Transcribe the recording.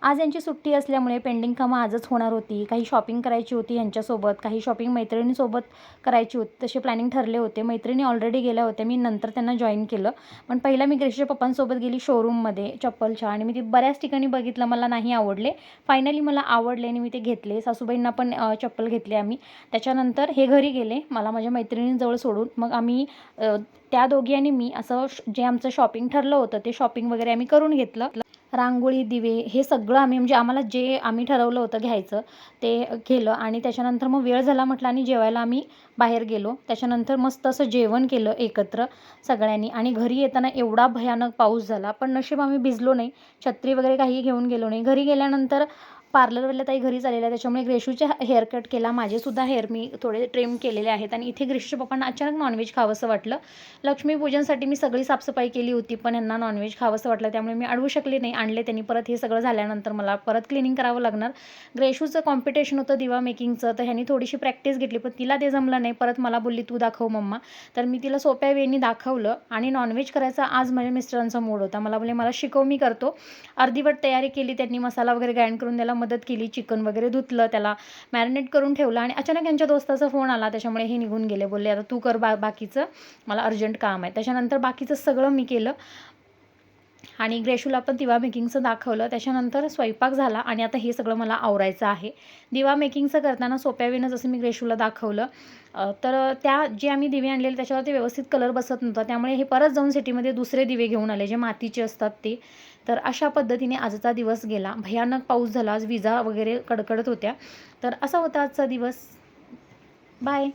आज यांची सुट्टी असल्यामुळे पेंडिंग कामं आजच होणार होती. काही शॉपिंग करायची होती यांच्यासोबत, काही शॉपिंग मैत्रिणीसोबत करायची होती. तसे प्लॅनिंग ठरले होते. मैत्रिणी ऑलरेडी गेल्या होत्या. मी नंतर त्यांना जॉईन केलं. पण पहिला मी ग्रेशच्या पप्पांसोबत गेली शोरूममध्ये चप्पलच्या आणि मी ती बऱ्याच ठिकाणी बघितलं. मला नाही आवडले. फायनली मला आवडले आणि मी ते घेतले. सासूबाईंना पण चप्पल घेतली आम्ही. त्याच्यानंतर हे घरी गेले मला माझ्या मैत्रिणींजवळ सोडून. मग आम्ही त्या दोघी आणि मी असं जे आमचं शॉपिंग ठरलं होतं ते शॉपिंग वगैरे आम्ही करून घेतलं. रांगोळी, दिवे हे सगळं आम्ही म्हणजे आम्हाला जे आम्ही ठरवलं होतं घ्यायचं ते केलं आणि त्याच्यानंतर मग वेळ झाला म्हटलं आणि जेवायला आम्ही बाहेर गेलो. त्याच्यानंतर मस्त असं जेवण केलं एकत्र सगळ्यांनी आणि घरी येताना एवढा भयानक पाऊस झाला. पण नशीब आम्ही भिजलो नाही. छत्री वगैरे काही घेऊन गेलो नाही. घरी गेल्यानंतर पार्लरवाल्या ताई घरीच आलेल्या. त्याच्यामुळे ग्रेशूचे हेअर कट केला. माझेसुद्धा हेअर मी थोडे ट्रिम केलेले आहेत आणि इथे ग्रेशूच्या पप्पांना अचानक नॉनव्हेज खावंसं वाटलं. लक्ष्मीपूजनसाठी मी सगळी साफसफाई केली होती पण यांना नॉनव्हेज खावंसं वाटलं त्यामुळे मी अडवू शकले नाही. आणले त्यांनी परत. हे सगळं झाल्यानंतर मला परत क्लिनिंग करावं लागणार. ग्रेशूचं कॉम्पिटिशन होतं दिवा मेकिंगचं तर ह्यांनी थोडीशी प्रॅक्टिस घेतली पण तिला ते जमलं नाही. परत मला बोलली तू दाखव मम्मा. तर मी तिला सोप्या वेळेने दाखवलं आणि नॉनव्हेज करायचा आज माझ्या मिस्टरांचा मूड होता. मला बोलले मला शिकव मी करतो. अर्धीवट तयारी केली त्यांनी. मसाला वगैरे ग्राइंड करून द्यायला मदत केली. चिकन वगैरे धुतलं, त्याला मॅरिनेट करून ठेवलं आणि अचानक यांच्या दोस्ताचा फोन आला. त्याच्यामुळे हे निघून गेले. बोलले आता तू कर बाकीचं, मला अर्जंट काम आहे. त्याच्यानंतर बाकीचं सगळं मी केलं आणि ग्रेशूला पण दिवा मेकिंगचं दाखवलं. त्याच्यानंतर स्वयंपाक झाला आणि आता हे सगळं मला आवरायचं आहे. दिवा मेकिंगचं करताना सोप्या वेळेनं जसं मी ग्रेशूला दाखवलं तर त्या जे आम्ही दिवे आणलेले त्याच्यावरती व्यवस्थित कलर बसत नव्हता. त्यामुळे हे परत जाऊन सिटीमध्ये दुसरे दिवे घेऊन आले जे मातीचे असतात ते. तर अशा पद्धतीने आजचा दिवस गेला. भयानक पाऊस झाला. आज विजा वगैरे कडकडत होत्या. तर असा होता आजचा दिवस. बाय.